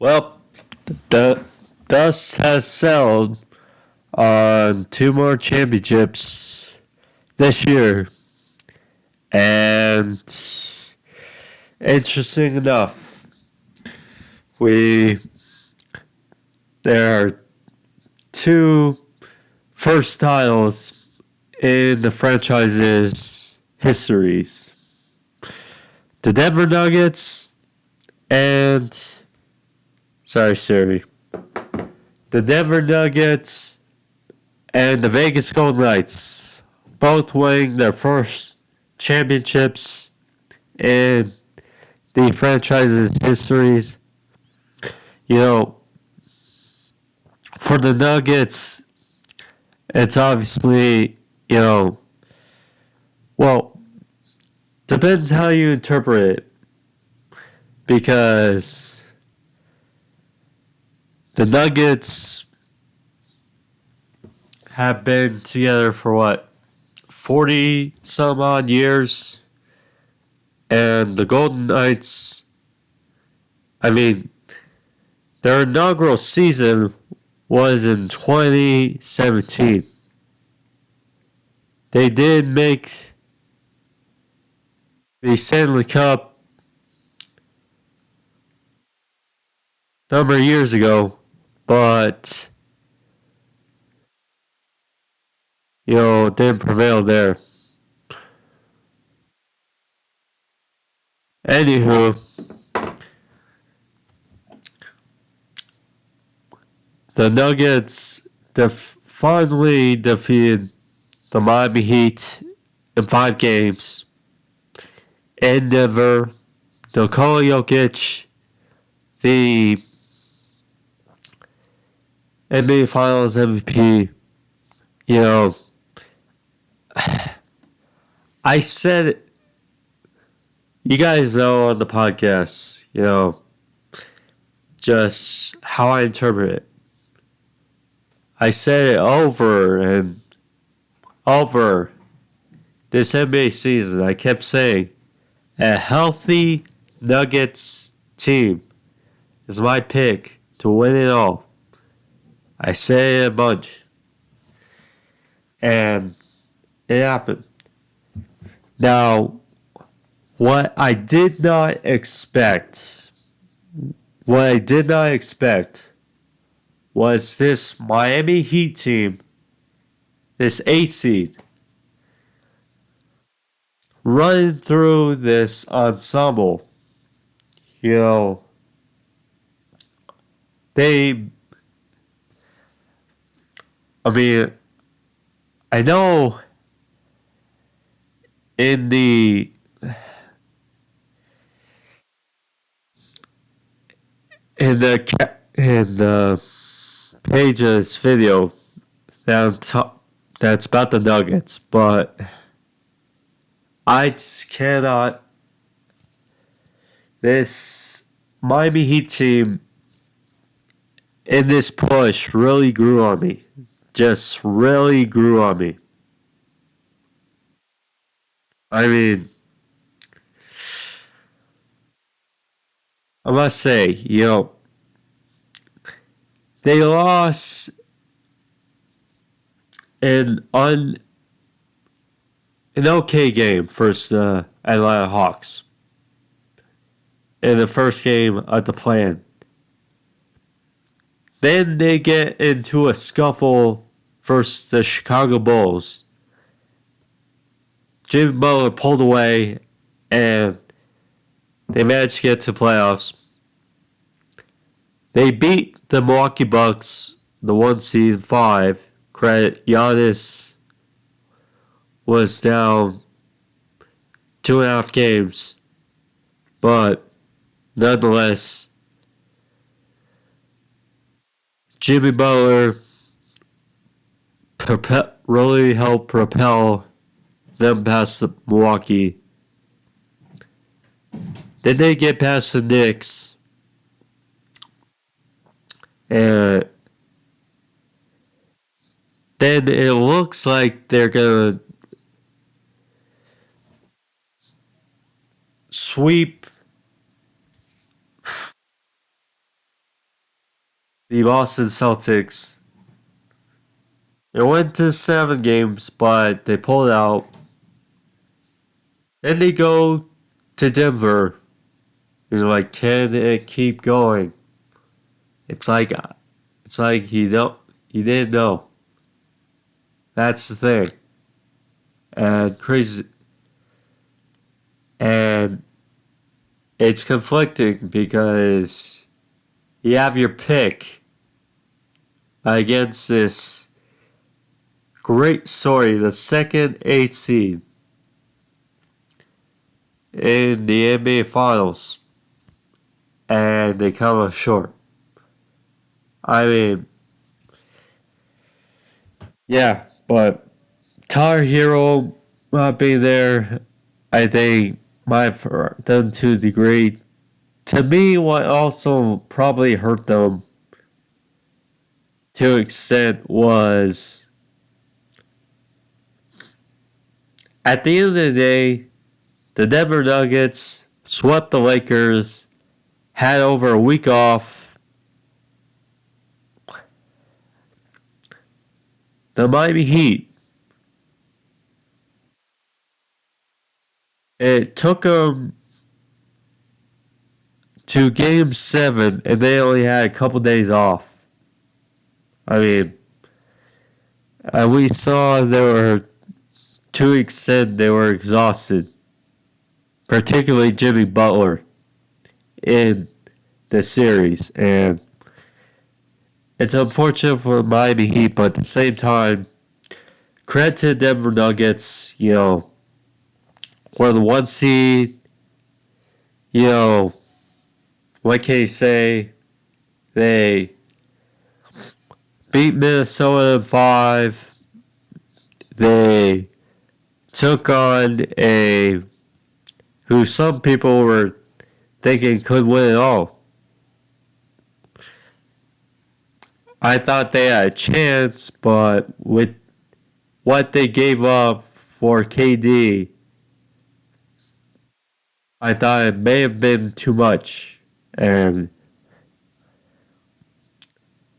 Well, the dust has settled on two more championships this year. And interesting enough, we there are two first titles in the franchise's histories. The Denver Nuggets and sorry Siri. The Denver Nuggets and the Vegas Golden Knights both winning their first championships in the franchise's histories. You know, for the Nuggets, it's obviously, well, depends how you interpret it. Because the Nuggets have been together for what, 40 some odd years? And the Golden Knights, I mean, their inaugural season was in 2017. They did make the Stanley Cup a number of years ago, but, didn't prevail there. Anywho, the Nuggets finally defeated the Miami Heat in 5 games in Denver. Nikola Jokic, the NBA Finals MVP, I said it. You guys know on the podcast, just how I interpret it. I said it over and over this NBA season. I kept saying, a healthy Nuggets team is my pick to win it all. I say it a bunch. And it happened. Now, what I did not expect was this Miami Heat team, this 8 seed, running through this ensemble. They, I know in the page of this video that's about the Nuggets, but I just cannot. This Miami Heat team in this push really grew on me. Just really grew on me. I mean, I must say, they lost an okay game versus the Atlanta Hawks in the first game of the plan. Then they get into a scuffle versus the Chicago Bulls. Jimmy Butler pulled away and they managed to get to playoffs. They beat the Milwaukee Bucks, the 1 seed 5. Credit, Giannis was down 2.5 games. But nonetheless, Jimmy Butler really helped propel them past the Milwaukee. Then they get past the Knicks. And then it looks like they're going to sweep the Boston Celtics. It went to 7 games, but they pulled out. Then they go to Denver. You're like, can it keep going? It's like he didn't know. That's the thing. And crazy, and it's conflicting because you have your pick against this great story, the second 8 seed in the NBA Finals, and they come up short. I mean, yeah, but Tar Hero not being there, I think might have hurt them to a degree. To me, what also probably hurt them to an extent was at the end of the day, the Denver Nuggets swept the Lakers, had over a week off. The Miami Heat, it took them to game 7 and they only had a couple days off. I mean, we saw they were, to an extent, they were exhausted. Particularly Jimmy Butler in the series. And it's unfortunate for Miami Heat, but at the same time, credit to the Denver Nuggets, were the 1 seed, what can you say? They beat Minnesota in 5. They took on who some people were thinking could win it all. I thought they had a chance, but with what they gave up for KD, I thought it may have been too much. And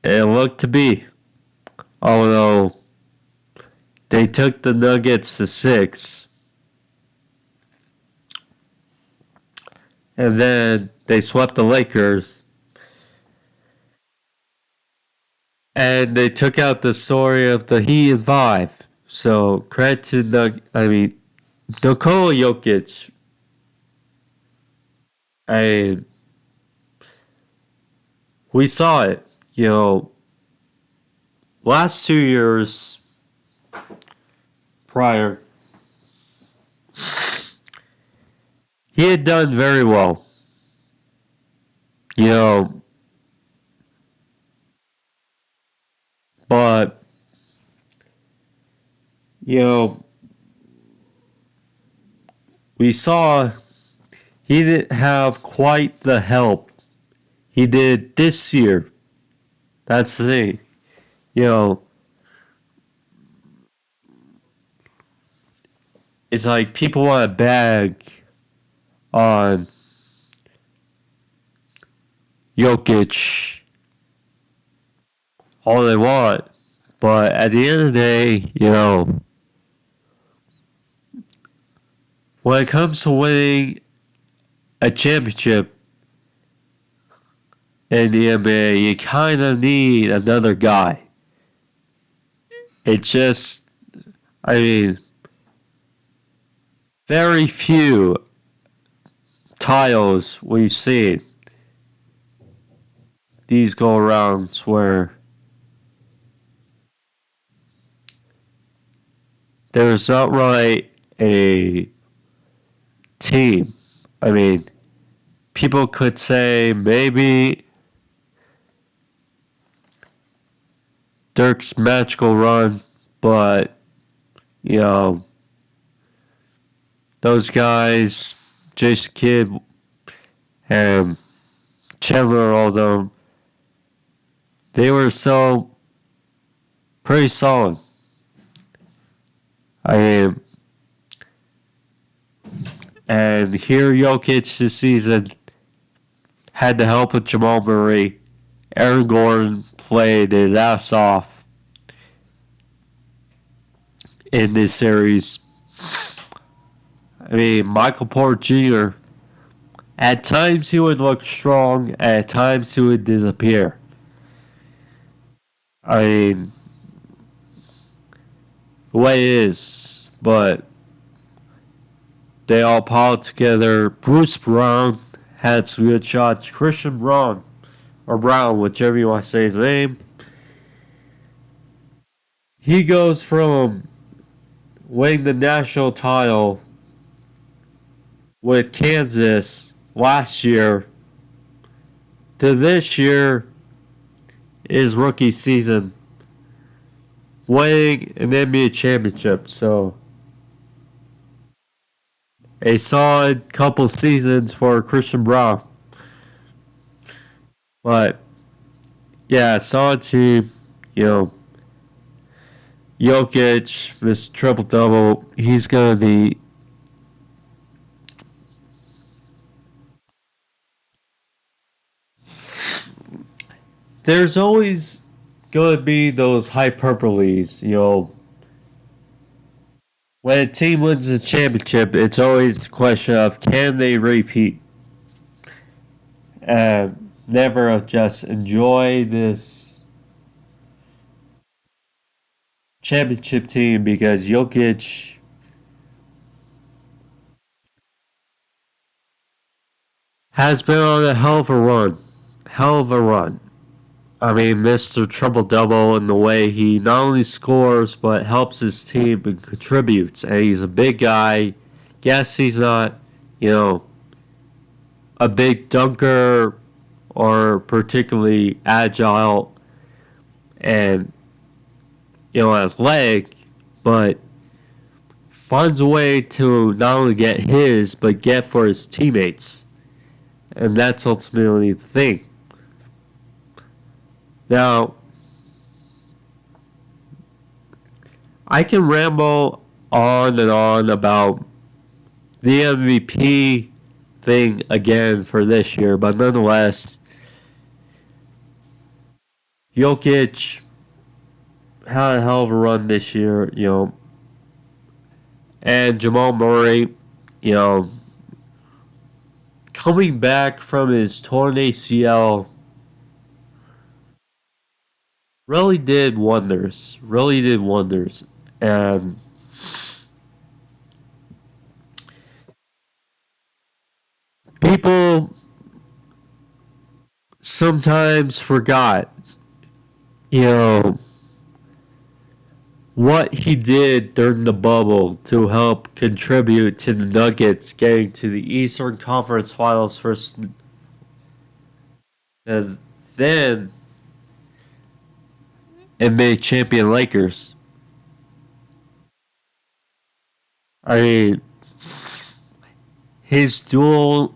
it looked to be. Although they took the Nuggets to 6. And then they swept the Lakers. And they took out the story of the Heat in 5. So credit to Nikola Jokic. We saw it, last 2 years prior, he had done very well. But, we saw he didn't have quite the help he did this year. That's the thing. It's like people want to bag on Jokic all they want. But at the end of the day, when it comes to winning a championship in the NBA, you kind of need another guy. It's just, very few titles we've seen these go arounds where there's not really a team. People could say maybe Dirk's magical run, but, those guys, Jason Kidd and Chandler, all them, they were so pretty solid. And here Jokic this season had the help of Jamal Murray, Aaron Gordon played his ass off in this series. I mean, Michael Porter Jr., at times he would look strong, at times he would disappear. I mean, the way it is, but they all piled together. Bruce Brown had some good shots. Christian Braun, or Brown, whichever you want to say his name, he goes from winning the national title with Kansas last year to this year, his rookie season, winning an NBA championship. So a solid couple seasons for Christian Braun. But yeah, solid team. You know, Jokic, this triple double, he's gonna be. There's always gonna be those hyperboles. You know, when a team wins a championship, it's always the question of can they repeat, and never just enjoy this championship team because Jokic has been on a hell of a run. Hell of a run. I mean, Mr. Triple Double in the way he not only scores but helps his team and contributes. And he's a big guy. Yes, he's not, you know, a big dunker or particularly agile and, you know, athletic, but finds a way to not only get his but get for his teammates. And that's ultimately the thing. Now, I can ramble on and on about the MVP thing again for this year, but nonetheless, Jokic had a hell of a run this year, you know, and Jamal Murray, you know, coming back from his torn ACL really did wonders. Really did wonders. And people sometimes forgot, you know, what he did during the bubble to help contribute to the Nuggets getting to the Eastern Conference Finals first. And then NBA champion Lakers. I mean, his dueling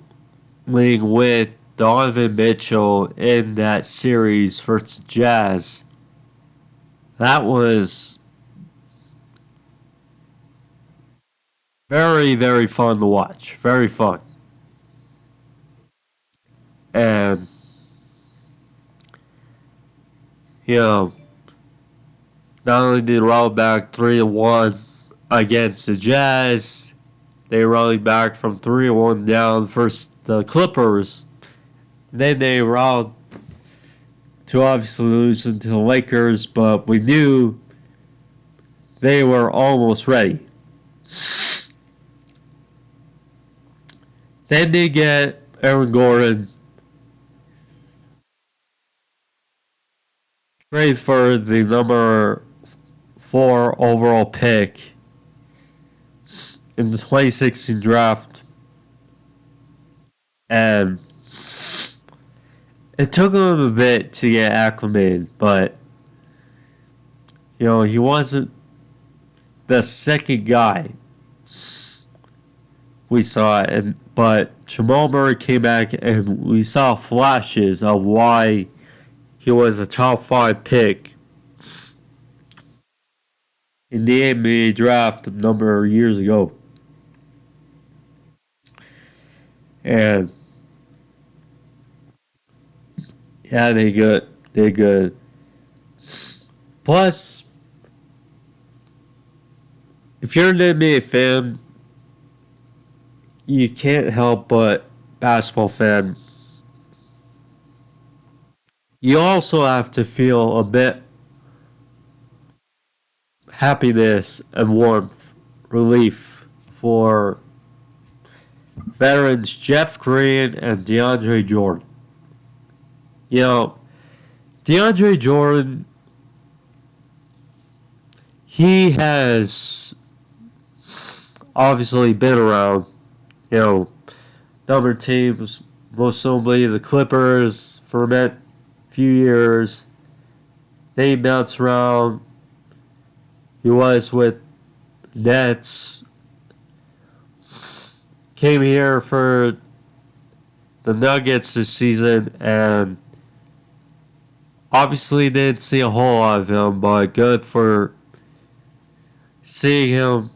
with Donovan Mitchell in that series versus Jazz, that was very, very fun to watch. Very fun. And, you know, not only did rally back 3-1 against the Jazz, they rallied back from 3-1 down versus the Clippers. Then they rallied to obviously losing to the Lakers, but we knew they were almost ready. Then they get Aaron Gordon, trade for the number 4 overall pick in the 2016 draft, and it took him a bit to get acclimated, but you know, he wasn't the second guy we saw, but Jamal Murray came back and we saw flashes of why he was a top 5 pick in the NBA draft a number of years ago. And Yeah, they good. They're good. Plus, if you're an NBA fan, you can't help but basketball fan. You also have to feel a bit happiness and warmth, relief for veterans Jeff Green and DeAndre Jordan. You know, DeAndre Jordan, he has obviously been around, you know, number of teams, most notably the Clippers for a few years. They bounced around. He was with Nets. Came here for the Nuggets this season and obviously didn't see a whole lot of him, but good for seeing him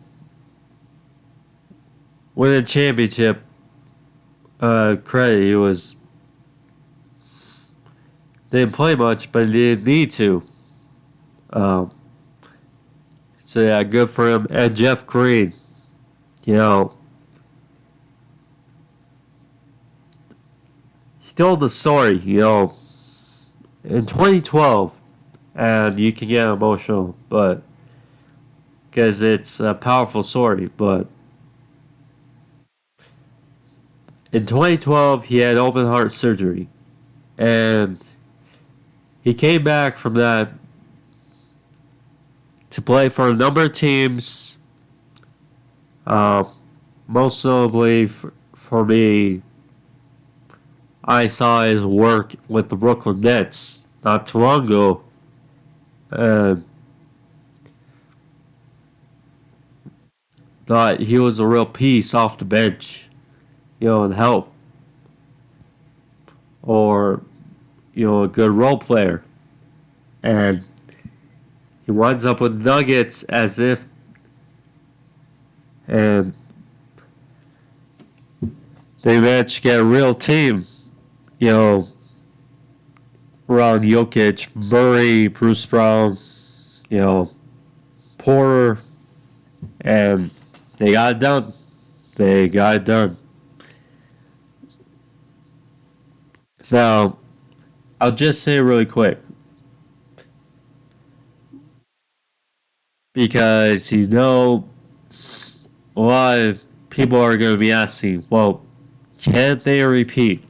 win a championship. Credit, he was didn't play much, but he didn't need to. Um, so yeah, good for him. And Jeff Green, you know, he told the story, you know, in 2012, and you can get emotional, but because it's a powerful story. But in 2012, he had open heart surgery, and he came back from that to play for a number of teams. Uh, Most notably for me, I saw his work with the Brooklyn Nets not too long ago, and thought he was a real piece off the bench, you know, and help, or you know, a good role player, and he winds up with Nuggets as if, and they managed to get a real team, you know, around Jokic, Murray, Bruce Brown, you know, Porter, and they got it done. They got it done. Now, I'll just say really quick, because you know, a lot of people are going to be asking, well, can they repeat?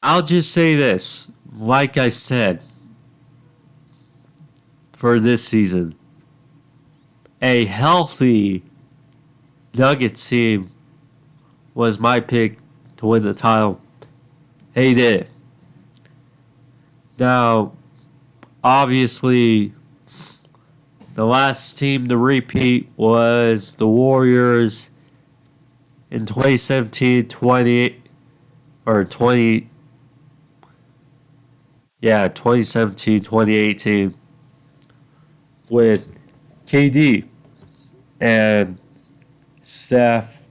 I'll just say this, like I said, for this season, a healthy Nuggets team was my pick to win the title. They did. Now, obviously, the last team to repeat was the Warriors in 2017, 20, or 20, yeah, 2017, 2018 with KD and Steph,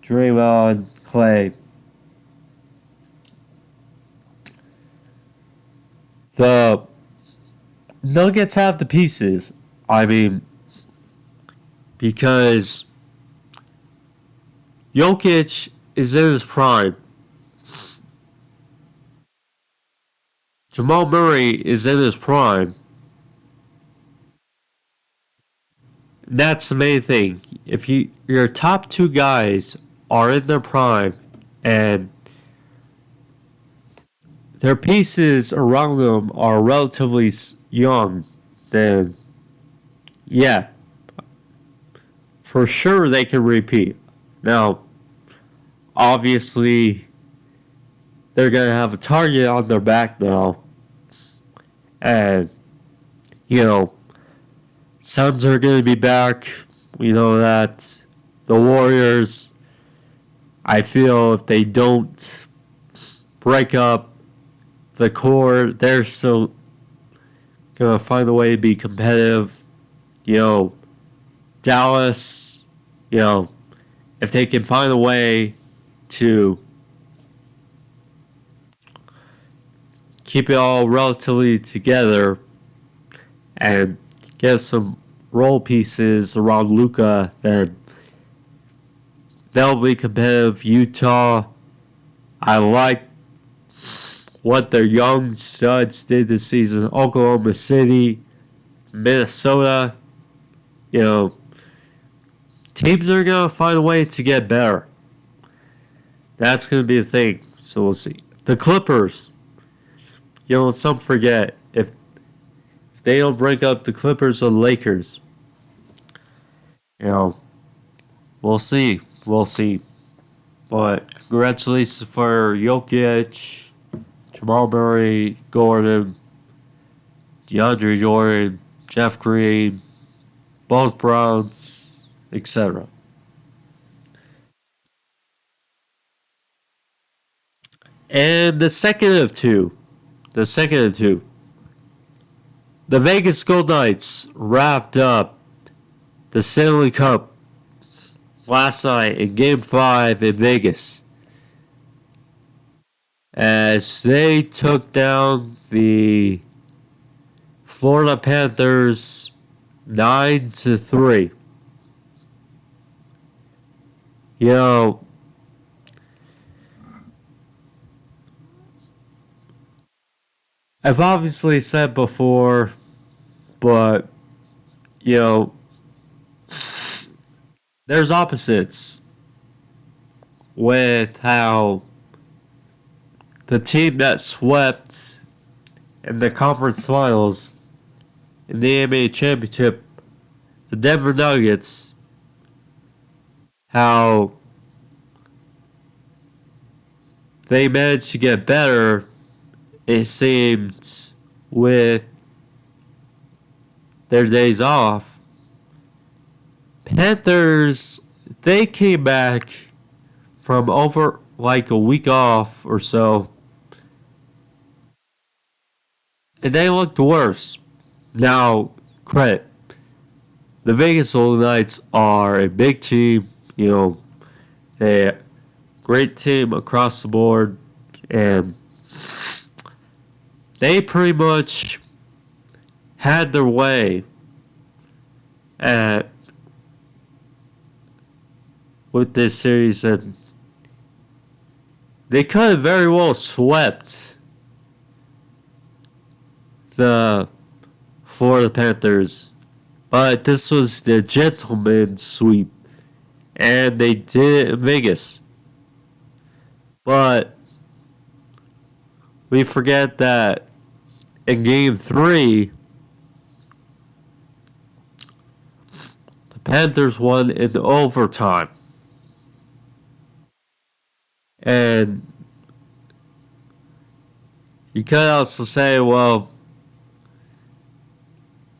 Draymond, Clay. The Nuggets have the pieces. I mean, because Jokic is in his prime. Jamal Murray is in his prime. That's the main thing. If your top two guys are in their prime and their pieces around them are relatively young, then yeah, for sure they can repeat. Now, obviously, they're going to have a target on their back now. And, you know, Suns are going to be back. We know that. The Warriors, I feel if they don't break up the core, they're still going to find a way to be competitive. You know, Dallas, you know, if they can find a way to keep it all relatively together and get some role pieces around Luka, then they'll be competitive. Utah, I like what their young studs did this season. Oklahoma City, Minnesota, you know, teams are going to find a way to get better. That's going to be the thing. So we'll see. The Clippers, some forget if they don't break up the Clippers or the Lakers, we'll see. We'll see. But congratulations for Jokic, Jamal Murray, Gordon, DeAndre Jordan, Jeff Green, both Browns, etc. And the second of two, the Vegas Golden Knights wrapped up the Stanley Cup last night in Game 5 in Vegas as they took down the Florida Panthers 9-3. I've obviously said before, but there's opposites with how the team that swept in the conference finals in the NBA championship, the Denver Nuggets, how they managed to get better, it seemed, with their days off. Panthers, they came back from over like a week off or so, and they looked worse. Now, credit. The Vegas Golden Knights are a big team. They're a great team across the board, and they pretty much had their way with this series, and they could have very well swept the Florida Panthers, but this was the gentleman's sweep, and they did it in Vegas. But we forget that in Game 3, the Panthers won in overtime. And you could also say, well,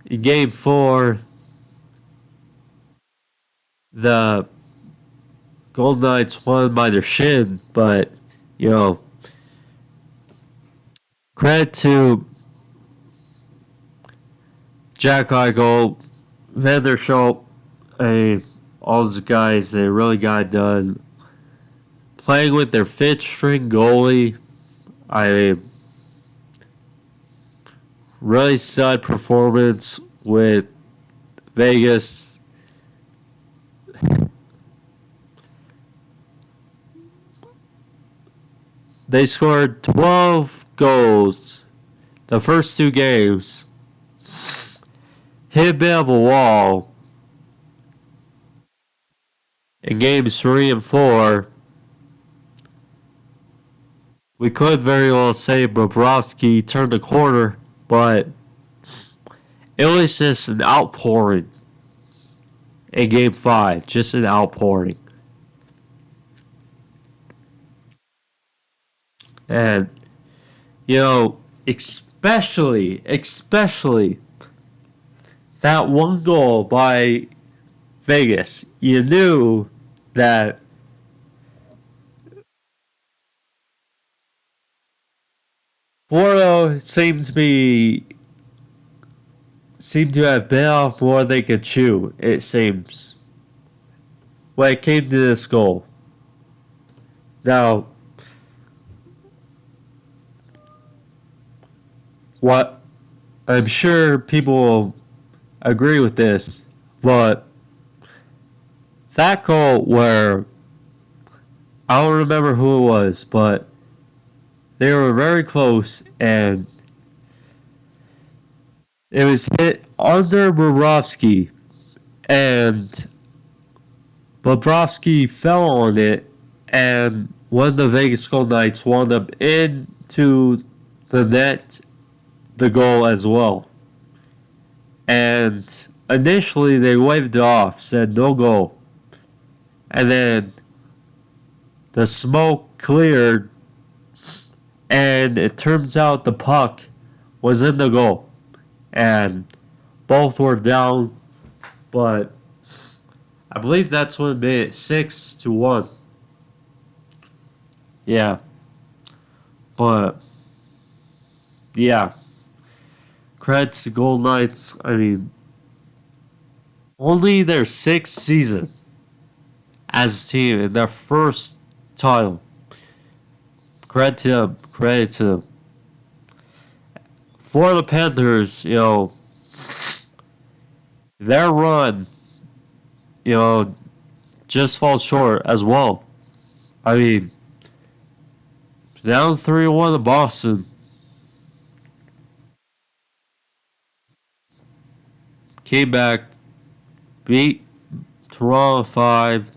in Game 4, the Golden Knights won by their shin, but, credit to Jack Eichel, Van der Schultz, all those guys, they really got it done. Playing with their fifth string goalie, really stud performance with Vegas. They scored 12 goals the first two games. Hit a bit of a wall in games 3 and 4. We could very well say Bobrovsky turned the corner, but it was just an outpouring in Game 5. Just an outpouring. And, especially that one goal by Vegas, you knew that Florida seemed to have bit off more they could chew, it seems, when it came to this goal. Now, what I'm sure people will agree with this, but that goal where I don't remember who it was, but they were very close and it was hit under Bobrovsky and Bobrovsky fell on it and one of the Vegas Golden Knights wound up into the net, the goal as well. And initially they waved it off, said no goal. And then the smoke cleared and it turns out the puck was in the goal. And both were down, but I believe that's what made it 6-1. Yeah. But yeah. Credit to Golden Knights. I mean, only their sixth season as a team in their first title. Credit to them. Credit to them. Florida Panthers, their run, just falls short as well. I mean, down 3-1 to Boston. Came back, beat Toronto 5.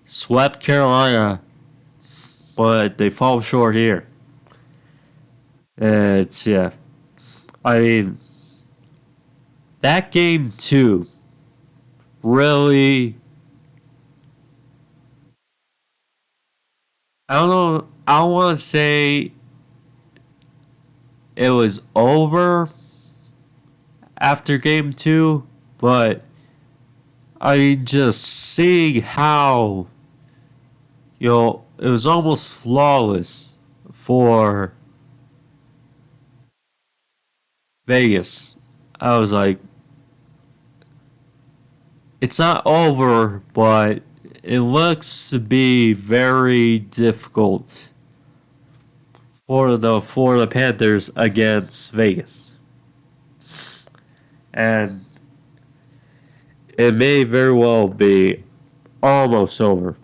Swept Carolina, but they fall short here. Yeah. I mean, that game too really. I don't know. I don't want to say it was over after game 2, but I mean, just seeing how, it was almost flawless for Vegas. I was like, it's not over, but it looks to be very difficult for the Panthers against Vegas. And it may very well be almost over.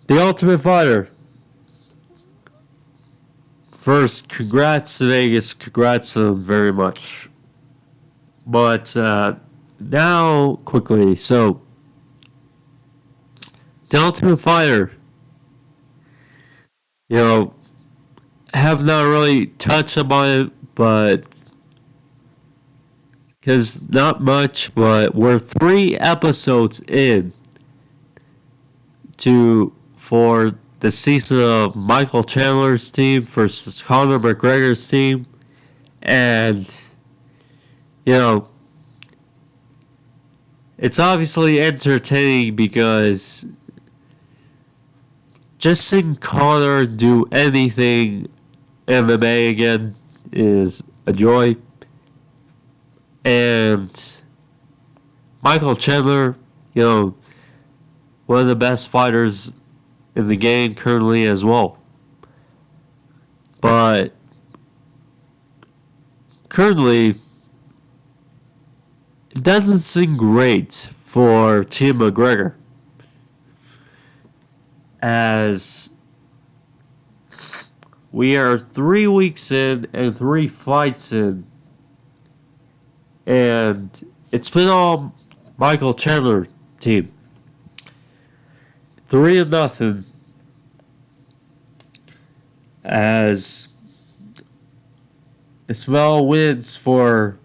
The Ultimate Fighter. First, congrats to Vegas. Congrats to them very much. But now, quickly, so the Ultimate Fighter, have not really touched about it, but because not much, but we're 3 episodes in for the season of Michael Chandler's team versus Conor McGregor's team, and it's obviously entertaining because just seeing Conor do anything MMA again is a joy. And Michael Chandler, one of the best fighters in the game currently as well. But currently, it doesn't seem great for Team McGregor, as we are 3 weeks in and 3 fights in, and it's been all Michael Chandler team. 3-0, as it's well wins for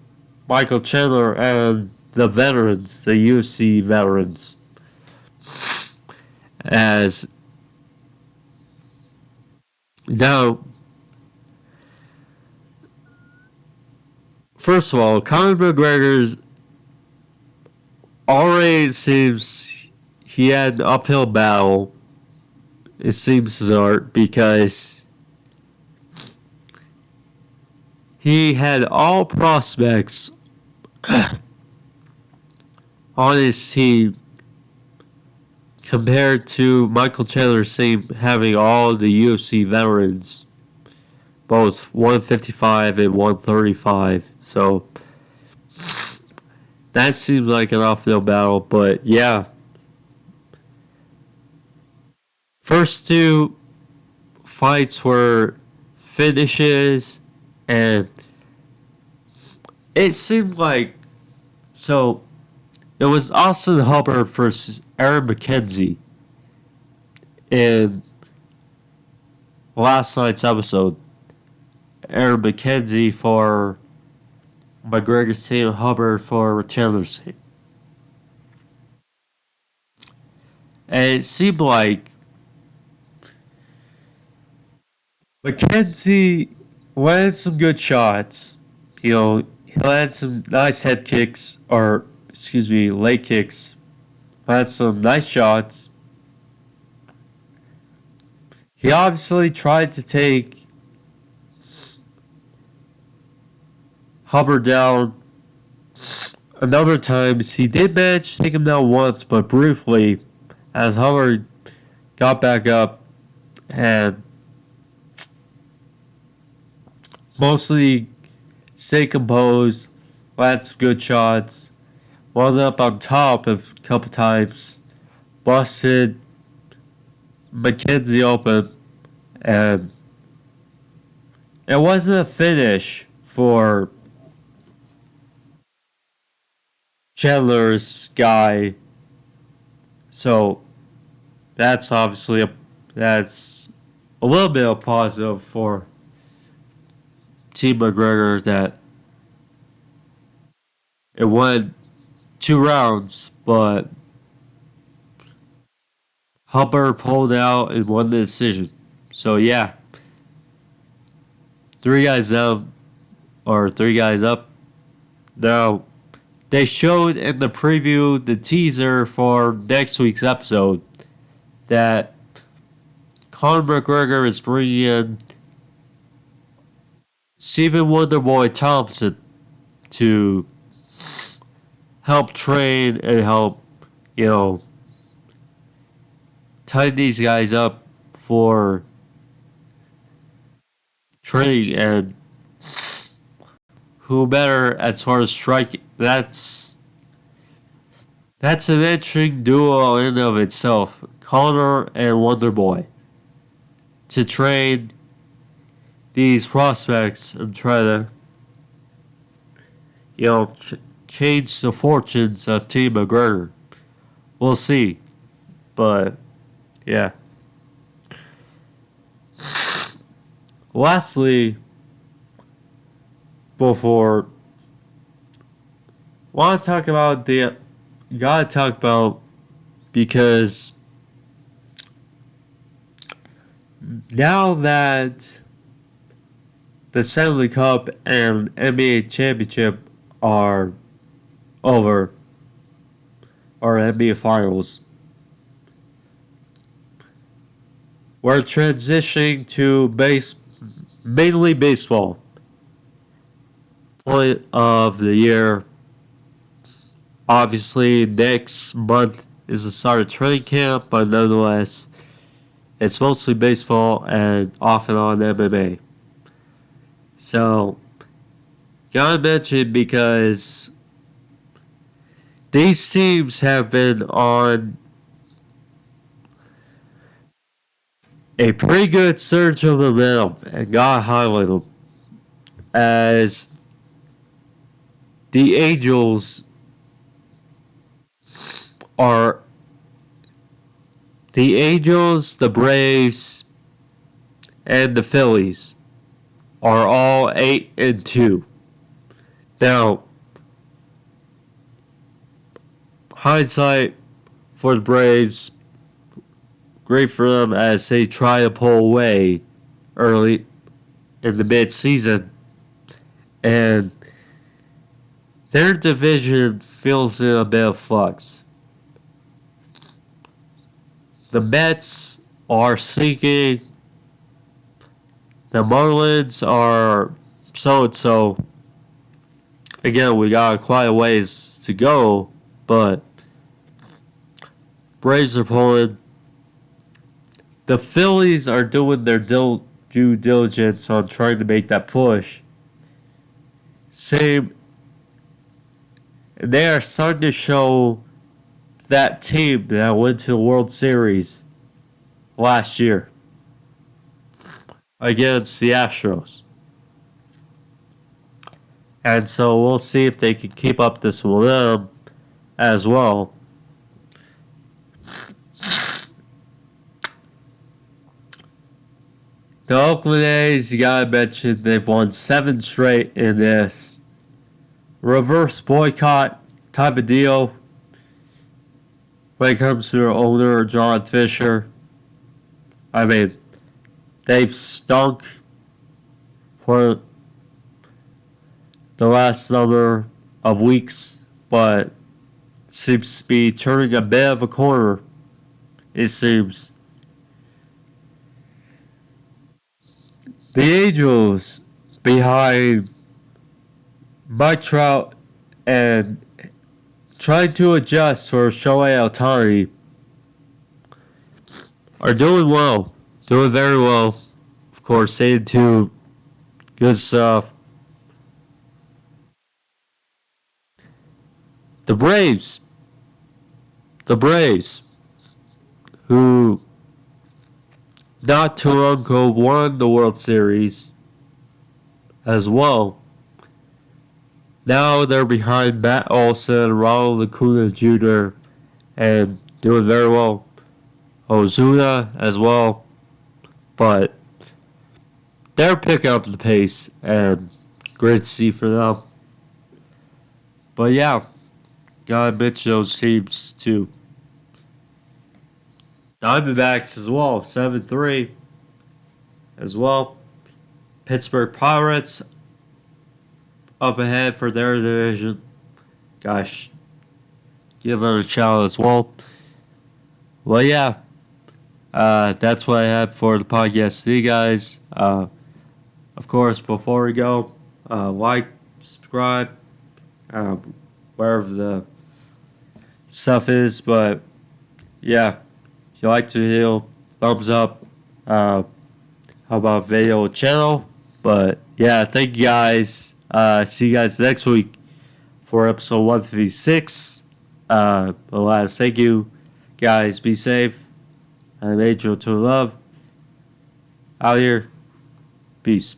Michael Chandler and the veterans, the UFC veterans. As now, first of all, Conor McGregor's already seems he had an uphill battle. It seems to start because he had all prospects on his team compared to Michael Chandler's team having all the UFC veterans, both 155 and 135. So that seems like an off-field battle, but yeah. First two fights were finishes, and it seemed like so. It was Austin Hubbard versus Aaron McKenzie in last night's episode. Aaron McKenzie for Mcgregor's team, Hubbard for Chandler's team. And it seemed like McKenzie landed some good shots. He had some nice head kicks, or excuse me, leg kicks. Had some nice shots. He obviously tried to take Hubbard down a number of times. He did manage to take him down once, but briefly, as Hubbard got back up and mostly stayed composed, had some good shots, wound up on top a couple times, busted McKenzie open, and it wasn't a finish for Chandler's guy. So that's obviously that's a little bit of positive for Team McGregor that it went 2 rounds, but Hubbard pulled out and won the decision. So yeah, 3 guys down or 3 guys up. Now they showed in the preview, the teaser for next week's episode, that Conor McGregor is bringing in Stephen Wonderboy Thompson to help train and help, tighten these guys up for training, and who better as far as striking. That's an interesting duo in and of itself, Conor and Wonderboy, to train these prospects and try to, change the fortunes of Team McGregor. We'll see. But, yeah. Lastly, before, gotta talk about, because now that the Stanley Cup and NBA Championship are over, or NBA Finals, we're transitioning to mainly baseball. Point of the year. Obviously, next month is the start of training camp, but nonetheless, it's mostly baseball and off and on MMA. So, gotta mention, because these teams have been on a pretty good surge of momentum, and gotta highlight them, as the Angels the Braves, and the Phillies are all 8-2. Now, hindsight for the Braves, great for them as they try to pull away early in the mid-season, and their division feels in a bit of flux. The Mets are sinking. The Marlins are so-and-so. again, we got quite a ways to go, but Braves are pulling. The Phillies are doing their due diligence on trying to make that push. Same. And they are starting to show that team that went to the World Series last year against the Astros. And so we'll see if they can keep up this momentum as well. The Oakland A's, you gotta mention, they've won 7 straight in this reverse boycott type of deal when it comes to their owner, John Fisher. I mean, they've stunk for the last number of weeks, but seems to be turning a bit of a corner, it seems. The Angels behind Mike Trout and trying to adjust for Shohei Ohtani are doing well. Doing very well. Of course, they do good stuff. The Braves, who not too long ago won the World Series as well. Now they're behind Matt Olson, Ronald Acuna Jr., and doing very well. Ozuna as well. But they're picking up the pace, and great to see for them. But yeah, gotta mention those teams too. Diamondbacks as well, 7-3 as well. Pittsburgh Pirates up ahead for their division. Gosh, give them a shout as well. Well, yeah, that's what I have for the podcast today, guys. Of course, before we go, like, subscribe, wherever the stuff is. But yeah, if you like to heal, thumbs up. How about video channel? But yeah, thank you guys. See you guys next week for episode 156. Last, thank you guys. Be safe. I'm Angel to Love. Out here. Peace.